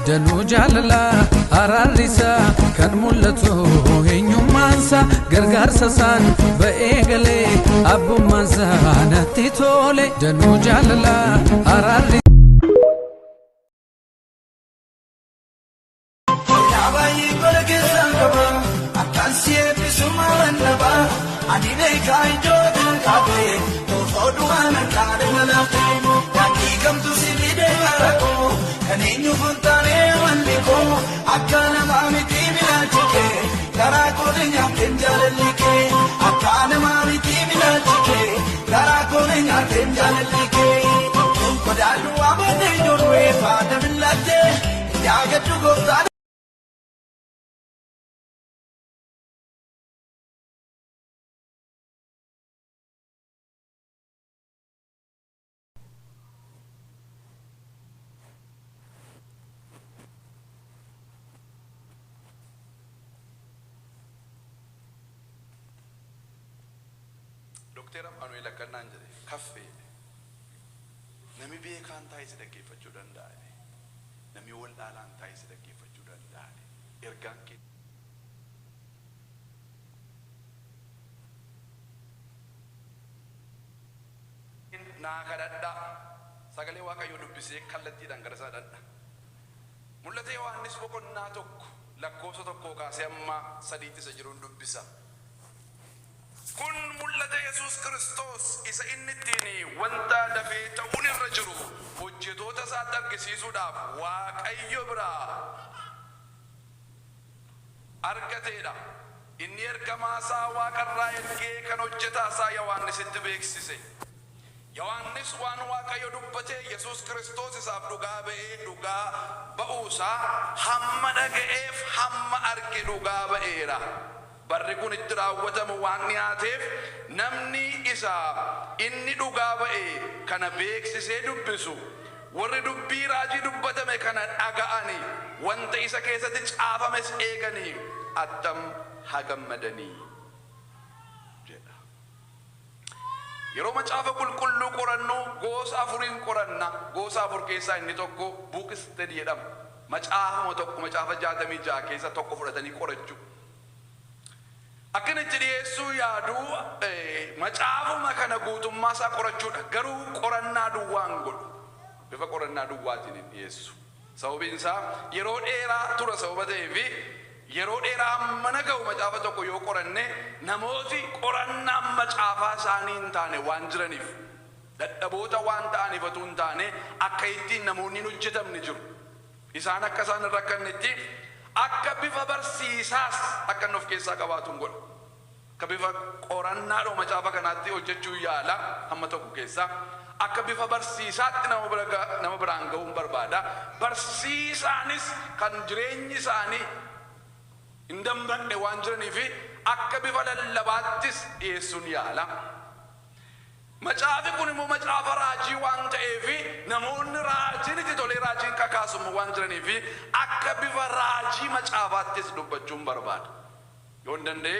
danuu jaalala araarisa kan mul'atu eenyummaansa gargaarsa isaan ba'ee galee abbummaansa natti tole danuu jaalala araarisa Dokter Manuel Kannan jedhe kaffee nami beekaan taa'ee si dhaggeeffachuu danda'a nami wal dhaalaan taa'ee si dhaggeeffachuu danda'a ergaan kee naa kadhadha sagalee waaqayyoo dubbisee kallattiidhaan gara isaa dhadha mul'ata Yohaannis boqonnaa tokko lakkoofsa tokkoo kaasee amma sadiitti isa jiruun dubbisa. Kun mul'ata Yesuus Kiristoos isa inni ittiin wanta dafee ta'uun irra jiru hojjetoota isaatti argisiisuudhaaf Waaqayyo biraa argateedha. Inni ergamaa isaa Waaqarraa ergee kan hojjetaa isaa Yohaannisitti beeksise. Yohaannis waan Waaqayyo dubbate Yesuus Kiristoos isaaf dhugaa ba'ee dhugaa ba'uusaa hamma dhaga'eef hamma arge dhugaa ba'eera. Barri kun itti raawwatamu waan dhiyaateef namni isaa inni dhugaa ba'e kana beeksisee dubbisu warri dubbii raajii dubbatame kana dhaga'anii wanta isa keessatti caafames eeganii attam hagammadanii jedha. Yeroo macaafa qulqulluu qorannu gosa afuriin qoranna. Gosa afur keessaa inni tokko buuk istadi jedhama. Macaafuma tokko macaafa 66 keessa tokko fudhatanii qorachuu. Akkana dhiyeessuu yaaduu macaafuma kana guutummaa isaa qorachuudha. Garuu qorannaa duwwaan godhu. Bifa qorannaa duwwaatiin hin dhiyeessu. Sababiin isaa yeroo dheeraa tura sababa ta'eef yeroo dheeraa mana ga'u macaafa tokko yoo qoranne namooti qorannaan macaafaa isaanii hin taane waan jiraniif dadhaboota waan ta'aniif otoo hin taane akka ittiin namoonni hin hojjetamne jiru. Isaan akka isaan hin rakkannetti akka bifa barsiisaas akka inni of keessaa qabaatuun godha. Akka bifa qorannaadhoo macaafa kanaatti hojjechuu yaala hamma tokko keessaa akka bifa barsiisaatti nama biraan ga'uun barbaada. Barsiisaanis kan jireenyi isaanii hin dambanne waan jiraniif akka bifa lallabaattis dhiyeessuun yaala. Macaafi kun immoo macaafa raajii waan ta'eef namoonni raajiin itti tolee raajiin kakaasumu waan jiraniif akka bifa raajii macaafaattis dubbachuun barbaada. Yoo hin danda'e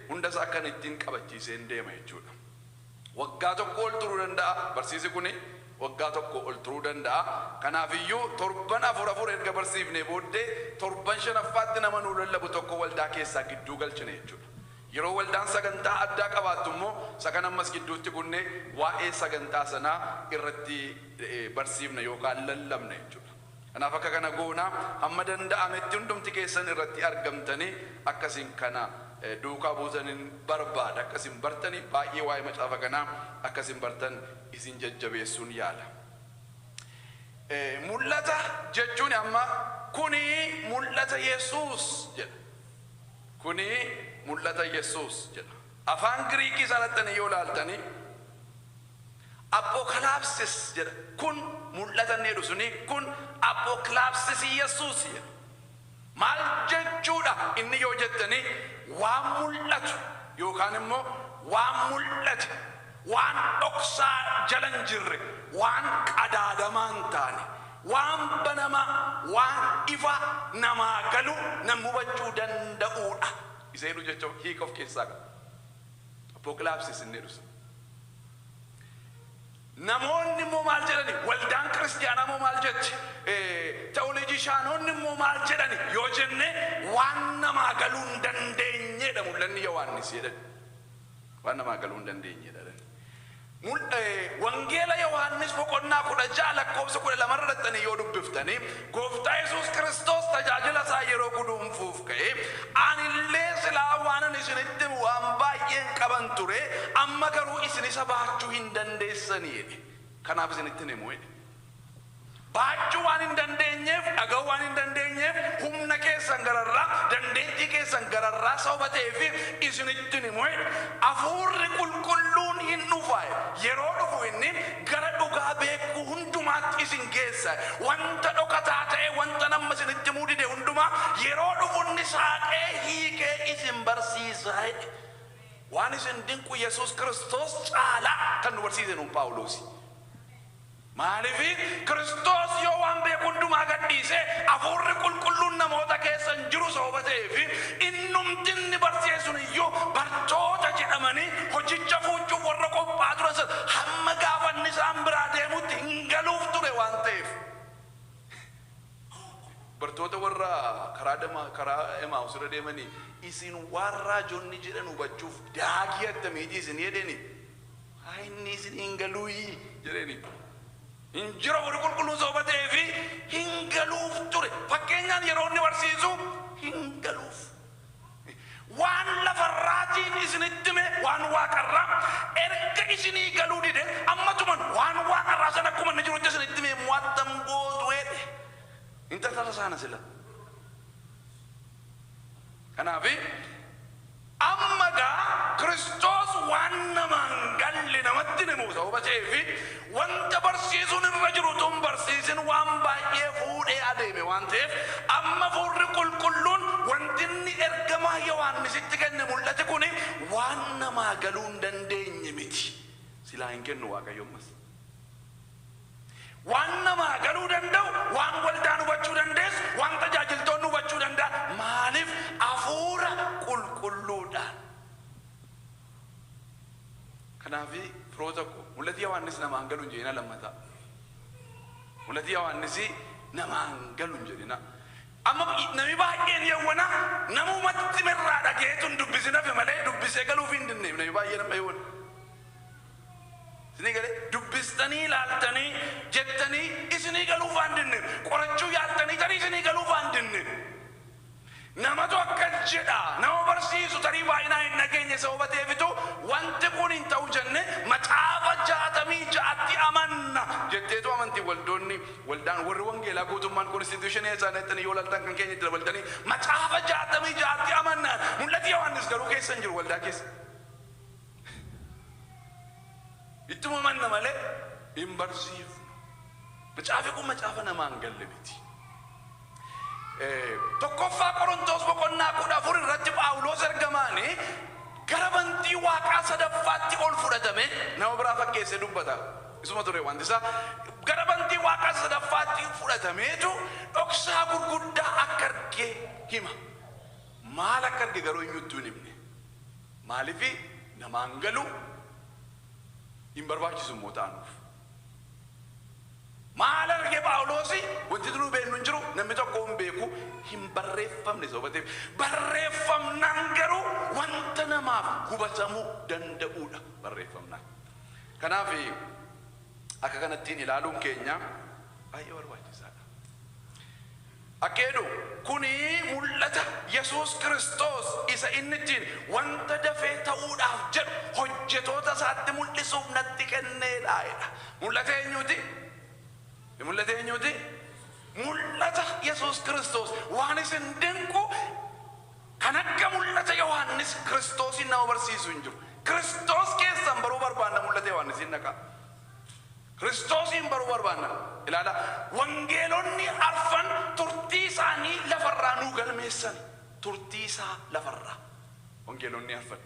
hunda isaa akkan ittiin qabachiisee hin deema jechuudha. Waggaa tokko ol turuu danda'a barsiisi kun waggaa tokko ol turuu danda'a. Kanaafiyyuu torban afur erga barsiifnee booddee torban shanaffaatti nama nuu lallabu tokko waldaa keessaa gidduu galchine jechuudha. Yeroo waldaan sagantaa addaa qabaattu immoo sagan ammas gidduutti kunne waa'ee sagantaa sanaa irratti barsiifna yookaan lallabna jechuudha. Kanaaf akka kana goona hamma danda'ametti hundumti keessan irratti argamtanii akkasiin kana duukaa buusaniin barbaada. Akkasiin bartanii baay'ee waa'ee macaafa kanaa akkasiin bartan isin jajjabeessuun yaala. Mul'ata jechuun amma kuni mul'ata Yesuus jedha. Kuni mul'ata Yesuus jedha. Afaan Giriikii sanatti yoo ilaaltanii Apokalapsis jedha. Kun mul'ata inni jedhu suni kun Apokalapsis Yesuus jedha. Maal jechuudha inni yoo jettanii waan mul'atu yookaan immoo waan mul'ate waan dhoksaa jala hin jirre waan qadaadamaa hin taane waan banamaa waan ifa namaa galu nama hubachuu danda'uudha. Isa jedhu jechuun hiika of keessaa qaba. Apokalapsis inni jedhu namoonni immoo maal jedhani waldaan kiristiyaanaa immoo maal jechi teoloojii loojishaanonni immoo maal jedhani yoo jenne waan namaa galuu hin dandeenyedha mul'anni Yohaannis jedhan waan namaa galuu hin dandeenyedha. Wangeela Yohaannis boqonnaa 16 lakkoofsa 12 irratti yoo dubbiftani gooftaa Yesuus Kiristoos tajaajila isaa yeroo guduunfuuf ka'e anillee silaa waan isinitti waan baay'een qaban ture amma garuu isin isa baachuu hin dandeessanii kanaaf isinitti himu baachuu waan hin dandeenyeef dhaga'uu waan hin dandeenyeef humna keessan gararraa dandeettii keessan gararraa sababa ta'eef isinitti himu hafuurri qulqulluun hin dhufa yeroo dhufu inni gara dhugaa beekuu hundumaatti isin geessa wanta dhokataa ta'e wanta nama isinitti himuu dide hundumaa yeroo dhufu inni saaqee hiikee isin barsiisa waan isin dinqu Yesuus Kiristoos caalaa kan nu barsiise nu Phaawulos maalifi Kiristoos yoo waan beeku hundumaa gadhiise hafuurri qulqulluun namoota keessan jiru sababa ta'eef innumti inni barsiisuun iyyuu bartoota jedhamanii hojicha fuuchuuf warra qophaa'aa turan hamma gaafa inni isaan biraa deemutti hin galuuf ture waan ta'eef bartoota warra karaa Emaa'us irra deemanii isin waan raajonni jedhan hubachuuf daagii attamiitii isin jedheni inni isin hin galuu jedheni injira warri qulqulluun sababa ta'eef hin galuuf ture fakkeenyaan yeroo inni barsiisu hin galuuf waan lafarraatiin isinitti hime waan waaqarraa erga isinii galuu dide ammatuman waan waaqarraa sana akkuma inni jirutti isinitti hime mu'attam gootu intaltala sana sila kanaafi amma gaa Kiristoos waan namaan galle namatti himu sababa ta'eef wanta barsiisuun irra jiru tun barsiisin waan baay'ee fuudhee adeeme waan ta'eef amma hafuurri qulqulluun wanti inni ergamaa Yohaannisitti kenne mul'ate kun waan namaa galuu hin dandeenye miti silaa hin kennu Waaqayyommas waan namaa galuu danda'u waan waldaan hubachuu dandeessu waan tajaajiltoonni hubachuu danda'a maaliif hafuura qulqulluudhaan kanaafi firoota ko mul'ati Yohaannis namaan galu hin jedhina lammata mul'ati Yohaannis namaan galu hin jedhina amma nami baay'een yawwana namumatti mirraa dhageetun dubbisinafe malee dubbisee galuuf hin dinneef nami baay'ee nama yawwana isinii galee dubbistanii ilaaltanii jettanii isinii galuuf waan dinneef qorachuu yaaltanii tarii isinii galuuf waan dinneef namatu akka jedha nama barsiisu tarii baay'inaa hin nageenye sababa ta'eefitu wanti kun hin ta'u jenne macaafa 66 amanna jetteetu amantii waldoonni waldaan warri wangeelaa guutummaan konstituushinii isaaniitti yoo laaltan kan keenyatti dabaltanii macaafa 66 amanna mul'ati Yohaannis garuu keessa hin jiru waldaa keessa ittuma manna malee hin barsiifnu macaafi kun macaafa namaan galle miti tokkoffaa Qorontos boqonnaa 14 irratti Phaawulos ergamaanii gara bantii waaqaa sadaffaatti ol fudhatame nama biraa fakkeessee dubbata isuma ture wanti isaa gara bantii waaqaa sadaffaatti fudhatameetu dhoksaa gurguddaa akka argee hima maal akka arge garuu eenyutti hin himne maaliif namaan galu hin barbaachisu immoo ta'anuuf maal arge Phaawulos wanti duru beeknu hin jiru namni tokko hin beeku hin barreeffamne sababa ta'eef barreeffamnaan garuu wanta namaaf hubatamuu danda'uudha barreeffamnaan kanaaf akka kanattiin ilaaluun keenya baay'ee barbaachisaadha akkeedu kuni mul'ata Yesuus Kiristoos isa inni ittiin wanta dafee ta'uudhaaf jedhu hojjetoota isaatti mul'isuuf natti kenneedha mul'ata eenyuuti mul'ata eenyuuti mul'ata Yesuus Kiristoos waan isin dinqu kan akka mul'ata Yohaannis Kiristoosin nama barsiisu hin jiru Kiristoos keessan baruu barbaanna mul'ata Yohaannisin naqa Kiristoosin baruu barbaanna ilaala wangeelonni arfan turtii isaanii lafarraa nuu galmeessan turtii isaa lafarraa wangeelonni arfan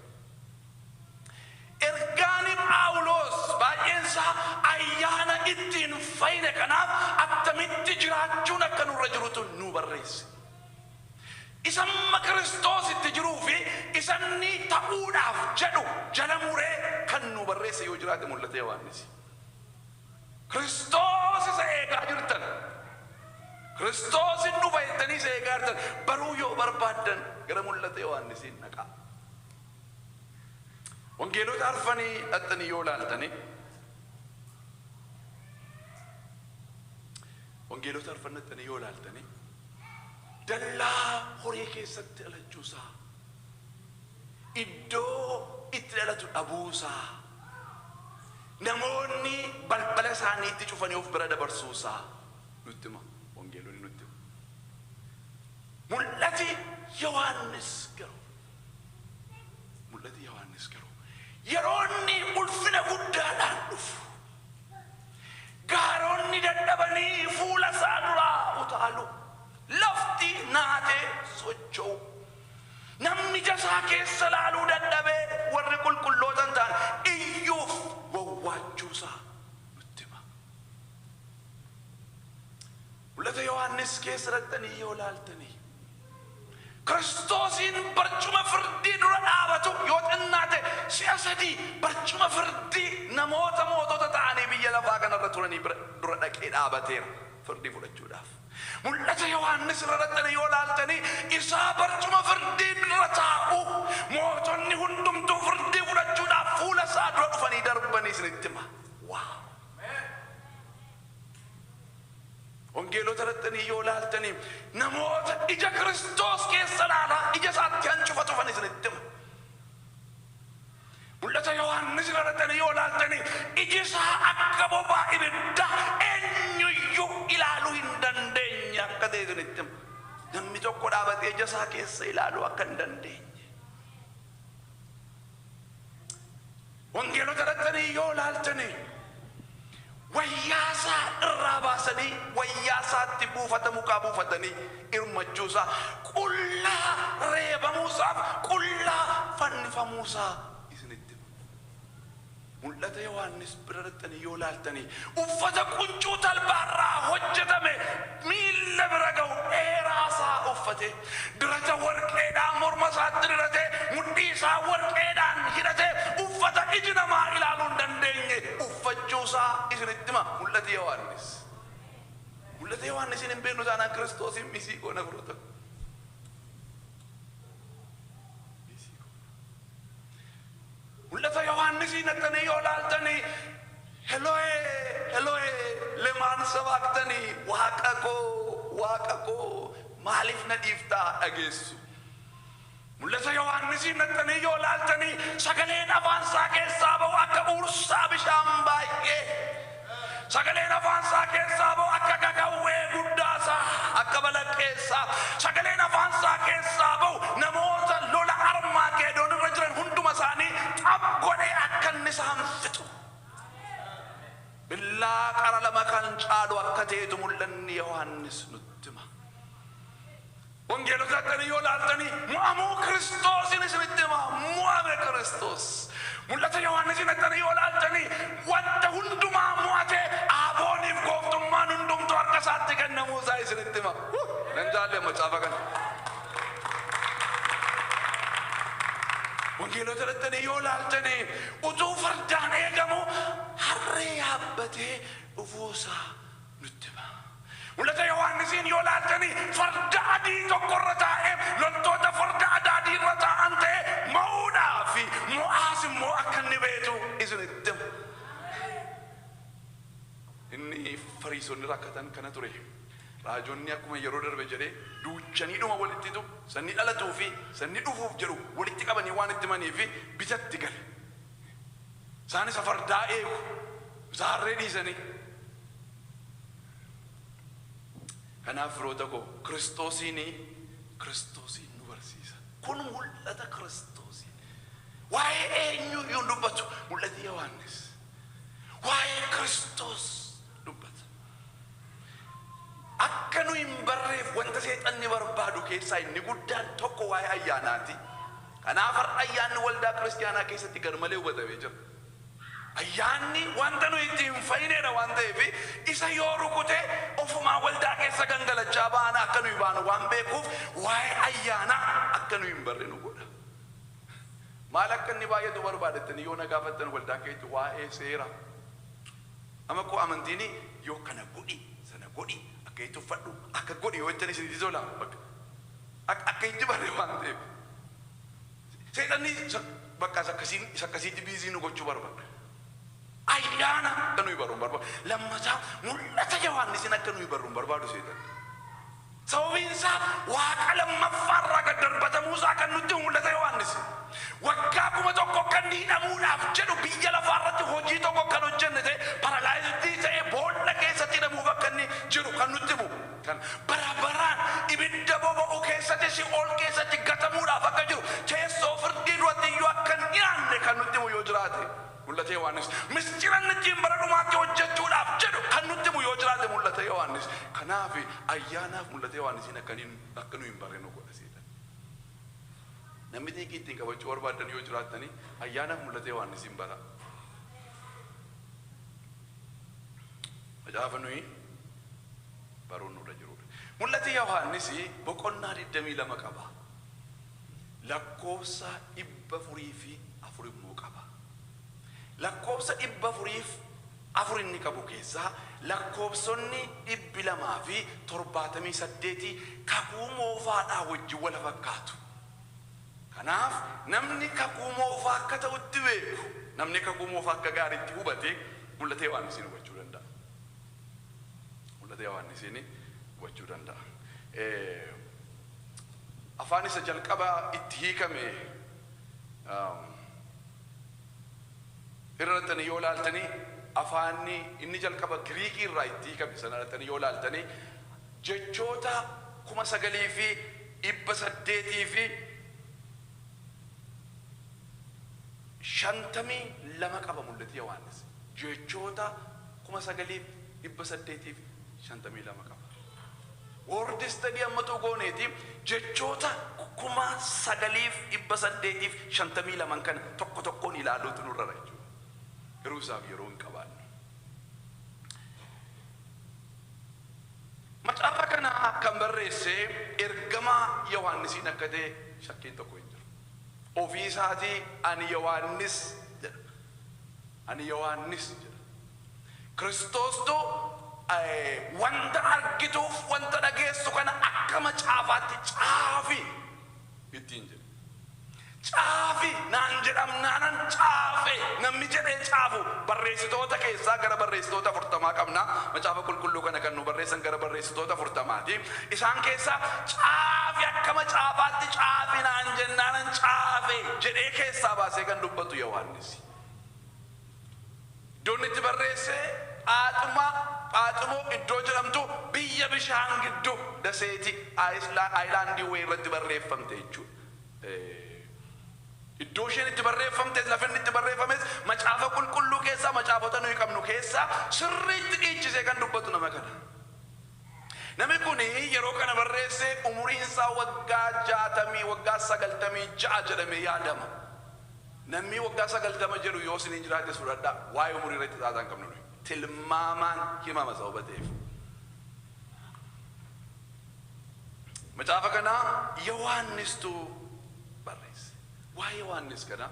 ergaani Phaawulos baay'eensa ayyaana ittiin fayyine kanaaf attamitti jiraachuun akka nurra jirutu nu barreesse isamma Kiristoos itti jiruu fi isanni ta'uudhaaf jedhu jala muree kan nu barreesse yoo jiraate mul'ata Yohaannis Kiristoos isa eegaa jirtan Kiristoos hin dhufa jettanii seegaartan baruu yoo barbaaddan gara mul'ata Yohaannisiin dhaqaa. Wangeelota arfanii dhaxxanii yoo laaltanii wangeelota arfan dhaxxanii yoo laaltanii dallaa horii keessatti dhalachuusaa iddoo itti dhalatu dhabuusaa namoonni balbala isaaniitti cufanii of bira dabarsuusaa nutti hima wangeelonni nutti hima. Mul'ati Yohaannis garuu yeroo inni ulfina guddaadhaan dhufu gaaronni dadhabanii fuula isaa duraa utaalu lafti naatee socho'u namni jasaa keessa laaluu dadhabee warri qulqullootan ta'an iyyuuf wawwaachuusaa nutti hima. Mul'ata Yohaannis keessa dhaxxanii yoo laaltanii Kiristoosin barcuma firdii dura dhaabatu yoo xinnaate si'a sadii barcuma firdii namoota mootota ta'anii biyya lafaa kanarra turanii dura dhaqee dhaabateera firdii fudhachuudhaaf. Mul'ata Yohaannis irra dhaxxanii yoo laaltanii isaa barcuma firdii dura taa'u mootonni hundumtuu firdii fudhachuudhaaf fuula isaa dura dhufanii darbanii isinitti hima. Wangeelota dhaxxanii yoo laaltanii namoota ija Kiristoos keessa laalaa ija isaatti hancufa tufan isinitti hima. Mul'ata Yohaannis irra dhaxxanii yoo laaltanii iji isaa akka bobaa ibiddaa eenyuyyuu ilaaluu hin dandeenye akka ta'e isinitti hima. Namni tokko dhaabatee ija isaa keessa ilaaluu akka hin dandeenye. Wangeelota dhaxxanii yoo laaltanii wayyaasaa irraa baasanii wayyaasaatti buufata mukaa buufatanii irmachuusaa qullaa reebamuusaaf qullaa fannifamuusaa isinitti hima. Mul'ata Yohaannis bira dhaxxanii yoo laaltanii uffata quncuu talbaarraa hojjetame miilla bira ga'u dheeraasaa uffate dirata warqeedhaan morma isaatti dirate mudhii isaa warqeedhaan hidhate uffata iji namaa ilaaluu hin dandeenye uffachuusaa isinitti hima. Mul'ata Yohaannisin hin beeknu taanaan Kiristoosin misii goona fudhata. Mul'ata Yohaannisin dhaxxanii yoo laaltanii Eloo'ee lemaan sabaqtanii waaqa koo maaliif na dhiiftaa dhageessu. Mul'ata Yohaannisin dhaxxanii yoo laaltanii sagaleen afaan isaa keessaa ba'u akka ursaa bishaan baay'ee sagaleen afaan isaa keessaa ba'u akka kakawwee guddaasaa akka balaqqeessaa sagaleen afaan isaa keessaa ba'u namoota lola armaa Geedoon irra jiran hunduma isaanii xab godhee akka inni isaan fixu billaa qara lama kan caalu akka ta'etu mul'anni Yohaannis nutti hima. Wangeelota dhaxxanii yoo laaltanii mo'amuu Kiristoosin isinitti hima. Mo'ame Kiristoos. Mul'ata Yohaannisin dhaxxanii yoo laaltanii wanta hundumaa mo'ate abooniif gooftummaan hundumtuu harka isaatti kennamuusaa isinitti hima. Nan jaallee macaafa kana. Wangeelota dhaxxanii yoo laaltanii utuu fardaan eegamu harree yaabbatee dhufuusaa nutti hima. Mul'ata Yohaannisin yoo laaltanii farda adii tokkorra taa'ee loltoota farda adii irra taa'an ta'e mo'uudhaa fi mo'aas immoo akka inni beetu isinitti hima. Inni Fariisonni rakkatan kana ture. Raajonni akkuma yeroo darbe jedhee duuchaniidhuma walitti tu sanni dhalatuu fi sanni dhufuuf jedhu walitti qabanii waan itti himanii fi bitatti gale. Isaanis fardaa eegu zaarree dhiisanii. Kanaaf firoota koo Kiristoosiin nu barsiisa. Kun mul'ata Kiristoosiin. Waa'ee eenyuyyuu dubbatu mul'ati Yohaannis. Waa'ee Kiristoos dubbata. Akka nu hin barreef wanta seexanni barbaadu keessaa inni guddaan tokko waa'ee ayyaanaati. Kanaaf har'a ayyaanni waldaa kiristaanaa keessatti garmalee hubatamee jira. Ayyaanni wanta nu ittiin fayyineedha waan ta'eef isa yoo rukute ofumaa waldaa keessa gangalachaa baana akka nuyi baanu waan beekuuf waa'ee ayyaanaa akka nuyi hin barre nu godha. Maal akka inni baay'atu barbaadettanii yoo na gaafattan waldaa keessatti waa'ee seera. Amma koo amantiin yoo kana godhi sana godhi akka itti uffadhu akka godhi yoo jettan isin itti tola akka itti barre waan ta'eef seexanni bakka akkasiitti biizii nu gochuu barbaada. Ayyaana akka nuyi barruun barbaadu lammataa mul'ata Yohaannisiin akka nuyi barruun barbaadu seexanni. Sababiin isaa waaqa lammaffaarraa gad darbatamuusaa kan nutti mul'ata Yohaannis. Waggaa kuma tokko kan hidhamuudhaaf jedhu biyya lafaarratti hojii tokko kan hojjenne ta'e paralaayizii ta'e boolla keessatti hidhamuuf akka inni jiru kan nutti himu. Kan barabaraan ibidda boba'u keessatti Si'ool keessatti gatamuudhaaf akka jiru teessoo firdii duratti iyyuu akka hin dhiyaanne kan nutti himu yoo jiraate mul'ata Yohaannis. Mistiran ittiin bara dhumaatti hojjechuudhaaf jedhu kan nutti himu yoo jiraate mul'ata Yohaannis. Kanaaf ayyaanaaf mul'ata Yohaannisiin akka nu hin barre nu godha seetan. Namni xiqqii ittiin qabachuu barbaadan yoo jiraattanii ayyaanaaf mul'ata Yohaannisiin bara. Macaafa nuyi baruun nurra jirudha. Mul'ati Yohaannis boqonnaa 22 qaba. Lakkoofsa 404 immoo qaba. Lakkoofsa 404 inni qabu keessaa lakkoofsonni 278 kakuu moofaadhaa wajjin wal fakkaatu. Kanaaf namni kakuu moofaa akka ta'utti beeku, namni kakuu moofaa akka gaariitti hubate mul'ata Yohaannisiin hubachuu danda'a. Mul'ata Yohaannisiin hubachuu danda'a. Afaan isa jalqabaa itti hiikame irratti yoo laaltanii afaanni inni jalqaba Giriikii irraa itti hiikame sana irratti yoo laaltanii jechoota 9,852 qaba mul'ati Yohaannis. Jechoota 9,852 qaba. Word study amma gooneti jechoota 9,852 kan tokko tokkoon ilaaluutu nurra jechuudha. Yeroo isaaf yeroo hin qabaanne. Macaafa kana kan barreesse ergamaa Yohaannisiin akka ta'e shakkiin tokko hin jiru. Ofii isaatii ani Yohaannis jedha. Ani Yohaannis jedha. Kiristoostu wanta argituuf wanta dhageessu kana akka macaafaatti caafi ittiin jedhe. Caafi naan jedhamnaanan caafe namni jedhee caafu barreessitoota keessaa gara barreessitoota 40 qabna. Macaafa qulqulluu kana kan nu barreessan gara barreessitoota 40ti. Isaan keessaa caafi akka macaafaatti caafi naan jennaanan caafe jedhee keessaa baasee kan dubbatu Yohaannis. Iddoon itti barreesse Phaaxumoo iddoo jedhamtu biyya bishaan gidduu daseeti aayilaandii wayii irratti barreeffamte jechuudha. Iddoo isheen itti barreeffamte lafeen itti barreeffames macaafa qulqulluu keessaa macaafota nuyi qabnu keessaa sirriitti dhiichisee kan dubbatu nama kana. Namni kun yeroo kana barreesse umuriin isaa waggaa 90 jedhamee yaadama. Namni waggaa 90 jedhu yoo isin jiraate fudhadhaa waa'ee umurii irratti xaaxaa hin qabnu nuyi. Tilmaamaan himama sababa ta'eef. Macaafa kana Yohaannistu barreesse. Waa'ee Yohaannis kana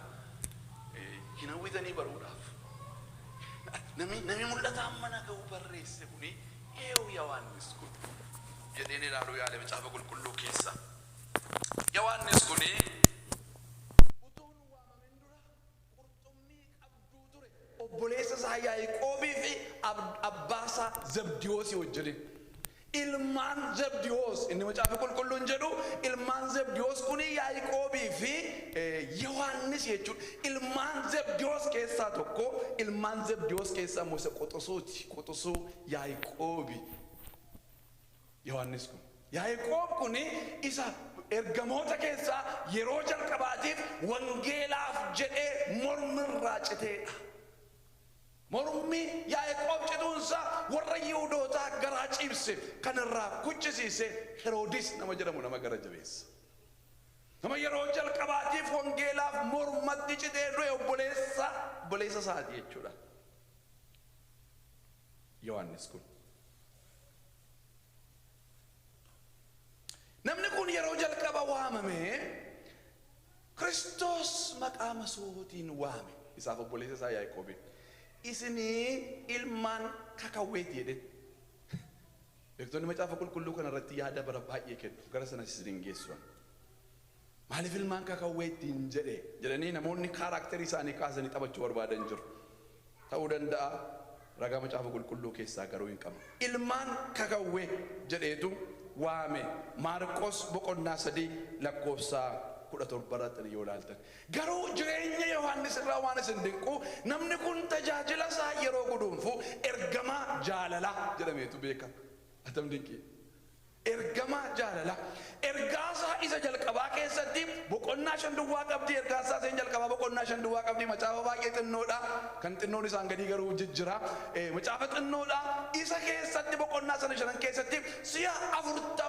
hin hawwitanii baruudhaaf. Namni mul'ata mana ga'u barreesse kuni eewu Yohaannis kun jedheen ilaaluu yaale macaafa qulqulluu keessa. Yohaannis kuni utuun waamamen dura qurxummii qabduu ture. Obboleessa isaa Yaaqoobii fi abbaa isaa Zabdiyoos wajjin. Ilmaan Zabdiyoos inni macaafa qulqulluun jedhu ilmaan Zabdiyoos kuni Yaaqoobii fi Yohaannis jechuudha. Ilmaan Zabdiyoos keessaa tokko ilmaan Zabdiyoos keessaa Musa qoxosuuti. Qoxosuu Yaaqoobii. Yohaannis kun Yaaqoob kuni isa ergamoota keessaa yeroo jalqabaatiif wangeelaaf jedhee mormirraa citeedha. Mormi Yaaqoob cituunsa warra Yihuudootaa garaa ciibse kanarraa kuchisiise Heroodis nama jedhamu nama gara jabeessa. Nama yeroo jalqabaatiif wangeelaaf mormatti citee du'e obboleessa isaati jechuudha. Yohaannis kun. Namni kun yeroo jalqaba waamame Kiristoos maqaa masootiin waame. Isaaf obboleessa isaa Yaaqoobii. Isini ilmaan kakawweeti jedhe. beektonni macaafa qulqulluu kana irratti yaada bara baay'ee kennu gara sanas isin geessuan. Maaliif ilmaan kakawwee ittiin jedhanii namoonni kaaraakterii isaanii kaasanii taphachuu barbaadan jiru. Ta'uu danda'a ragaa macaafa qulqulluu keessaa garuu hin qabu. Ilmaan kakawwee jedheetu waame Maarqos boqonnaa 3 lakkoofsa 17 irratti yoo ilaaltan. Garuu jireenya Yohaannis irraa waan isin dinqu namni kun tajaajila isaa yeroo guduunfu ergamaa jaalalaa jedhameetu beekama. Atam dinqii. Ergamaa jaalala ergaasaa isa jalqabaa keessatti boqonnaa 5 duwwaa qabdi. Ergaasaa isa jalqabaa boqonnaa 5 duwwaa qabdi. Macaafa baay'ee xinnoodha kan xinnoon isaan gadii garuu jijjira. Macaafa xinnoodha isa keessatti boqonnaa 5 keessatti si'a 40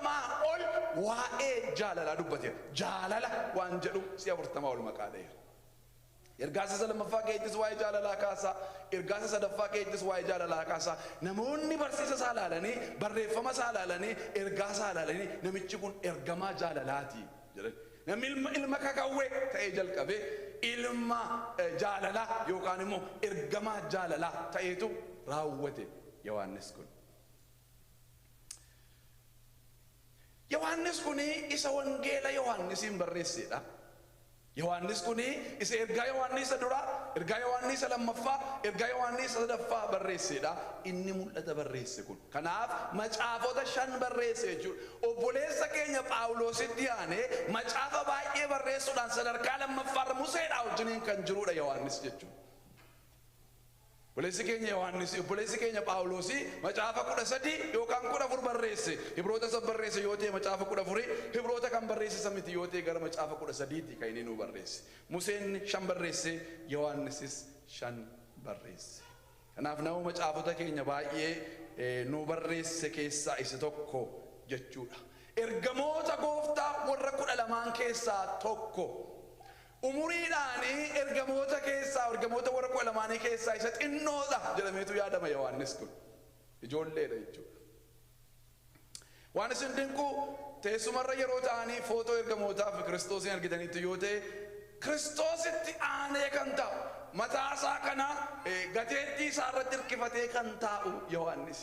ol waa'ee jaalalaa dubbateera. Jaalala waan jedhu si'a 40 ol maqaa dheera. Ergaasa lammaffaa keessattis waa'ee jaalalaa kaasa. Ergaasa sadaffaa keessattis waa'ee jaalalaa kaasa. Namoonni barsiisa isaa ilaalanii barreeffama isaa ilaalanii ergaa isaa ilaalanii namichi kun ergamaa jaalalaati jedhan. Namni ilma kakawwee ta'ee jalqabee ilma jaalalaa yookaan immoo ergamaa jaalalaa ta'eetu raawwate Yohaannis kun. Yohaannis kun isa wangeela Yohaannisiin barreessedha. Yohaannis kuni isa ergaa Yohaannis dura, ergaa Yohaannis lammaffaa, ergaa Yohaannis sadaffaa barreessedha. Inni mul'ata barreesse kun. Kanaaf macaafota 5 barreesse jechuudha. Obboleessa keenya Phaawulositti aanee macaafa baay'ee barreessuudhaan sadarkaa lammaffaarra Museedhaa wajjiniin kan jirudha Yohaannis jechuudha. Obboleessi keenya Yohaannis, obboleessi keenya Phaawulos macaafa 13 yookaan 14 barreesse. Ibroota isa barreesse yoo ta'e macaafa 14, Ibroota kan barreesse miti yoo ta'e gara macaafa 13 kan inni nu barreesse. Museen 5 barreesse, Yohaannisis 5 barreesse. Kanaaf nama macaafota keenya baay'ee nu barreesse keessaa isa tokko jechuudha. Ergamoota Gooftaa warra 12 keessaa tokko. Umuriidhaani ergamoota keessaa ergamoota warra 12 keessaa isa xinnoodha jedhameetu yaadama Yohaannis kun. Ijoolleedha jechuudha. Waan isin dinqu teessumarra yeroo ta'anii footoo ergamootaa fi Kiristoosiin argitanitti yoo ta'e Kiristoositti aanee kan ta'u mataa isaa kana gateettii isaa irratti hirkifatee kan taa'u Yohaannis.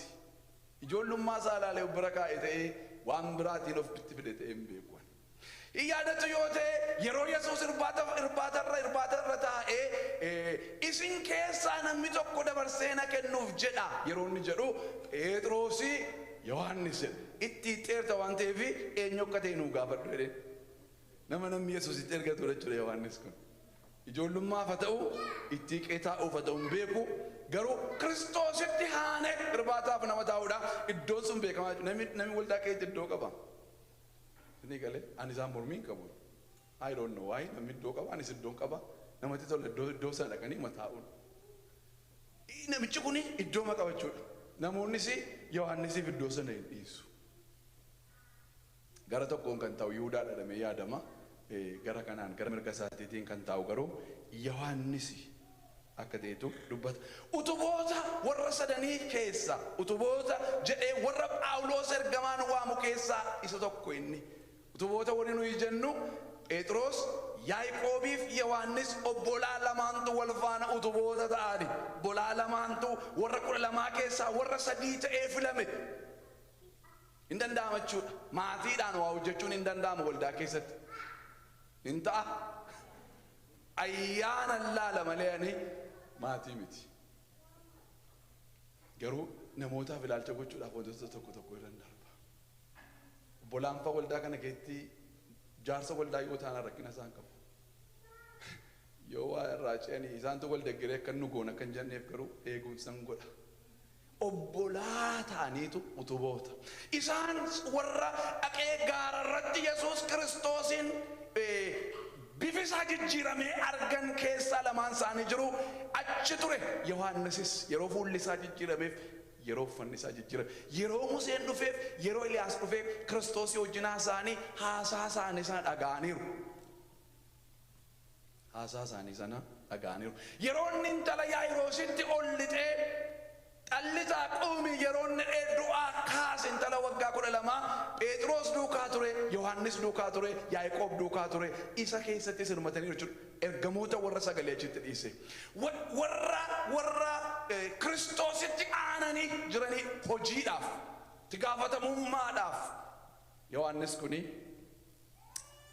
Ijoollummaa isaa ilaalee bira kaa'e ta'ee waan biraatiin of bitti fide ta'ee hin beeku. Yaadatu yoo ta'e yeroo Yesuus irbaata taa'ee isin keessaa namni tokko dabarsee na kennuuf jedha yeroo inni jedhu Phexros Yohaannis itti xeerta waan ta'eef eenyu akka ta'e nuu gaafadhu jedheen. Namni Yesuusitti ergatu jechuudha Yohaannis kun. Ijoollummaaf haa ta'u itti qeetaa'uuf haa ta'u hin beeku. Garuu Kiristoositti aanee irbaataaf nama taa'uudha. Iddoon sun beekamaa jechuudha. Namni waldaa keessatti iddoo qaba. Ini kale anisaan mormiin qabu. I don't know why namni iddoo qaba anis iddoon qaba. Namatti tola iddoo sana dhaqanii mataa'uun. Namichi kun iddoo qabachuudha. Namoonnis Yohaannisiif iddoo sana hin dhiisu. Gara tokkoon kan taa'u Yihuudaa jedhamee yaadama. Gara kanaan gara mirga isaatiitiin kan taa'u garuu Yohaannis akka ta'etu dubbata. Utuboota warra sadanii keessa utuboota jedhee warra Phaawulos ergamaan waamu keessaa isa tokko inni. Utuboota warri nuyi jennu Phexros, Yaaqoobiif Yohaannis obbolaa lamaantu wal faana utuboota ta'ani. Obbolaa lamaantu warra 12 keessaa warra 3 ta'ee filame. Hin danda'amu jechuudha. Maatiidhaan waa hojjechuun hin danda'amu waldaa keessatti. Hin ta'a. Ayyaana laala malee ani maatii miti. Garuu namootaaf ilaalcha gochuudhaaf wantoota tokko hin darba. Obbolaan fa waldaa kana keessatti jaarsa waldaa yoo ta'an rakkina isaan qabu. Yoo waa irraa ce'anii isaantu wal deeggaree akka nu goona kan jenneef garuu eegumsan godha. Obbolaa ta'aniitu utuboota. Isaan warra dhaqee gaararratti Yesuus Kiristoosiin bifisaa jijjiiramee argan keessaa lamaan isaanii jiru achi ture. Yohaannisis yeroo fuulli isaa jijjiirameef yeroo uffanni isaa jijjiirame yeroo Museen dhufeef yeroo Eliyaas dhufeef Kiristoosii wajjin isaanii haasaa isaanii sana dhaga'aniiru. Haasaa isaanii sana dhaga'aniiru. Yeroo inni intala Yaa'iroositti ol lixee Allisaa quumi yeroo inni du'aa kaase intala waggaa 12 Phexros duukaa ture, Yohaannis duukaa ture, Yaaqoob duukaa ture. Isa keessatti sirmatanii jechuudha. Ergamoota warra sagalee achitti dhiise. Warra Kiristoositti aananii jiranii hojiidhaaf Tigaafatamummaadhaaf Yohaannis kuni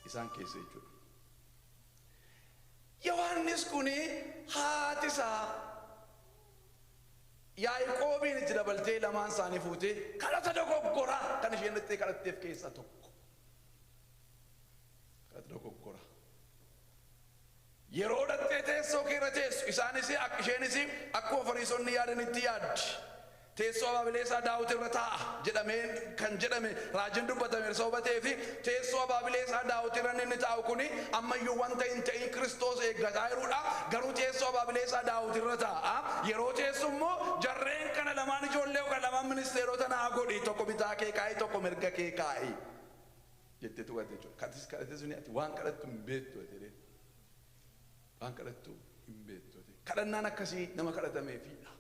isaan keessa jechuudha. Yohaannis kuni haati isaa Yaaqoobiin itti dabaltee lamaan isaanii fuutee kadhata dogoggoraa kan isheen itti kadhatteef keessaa tokko. Kadhata dogoggoraa. Yeroo dhattee teessoo kee irra teessu isheenis akkuma Fariisonni yaadanitti yaaddi. Teessoo Abaabileesaa Daawit irra taa'a jedhamee kan jedhame raajiin dubbatame sobatee fi teessoo Abaabileesaa Daawit irra inni taa'u kuni ammayyuu wanta hin ta'in Kiristoos eeggataa jiruudha. Garuu teessoo Abaabileesaa Daawit irra taa'a. Yeroo teessu immoo jarreen kana lamaan ijoollee kan lamaan ministeerota naa godhi tokko bitaa kee kaa'e tokko mirga kee kaa'e jettee tuqatte jechuudha. Kadhate suni ati waan kadhattu hin beektu ati waan kadhattu hin beektu ati kadhannaan akkasii nama kadhatameefidha.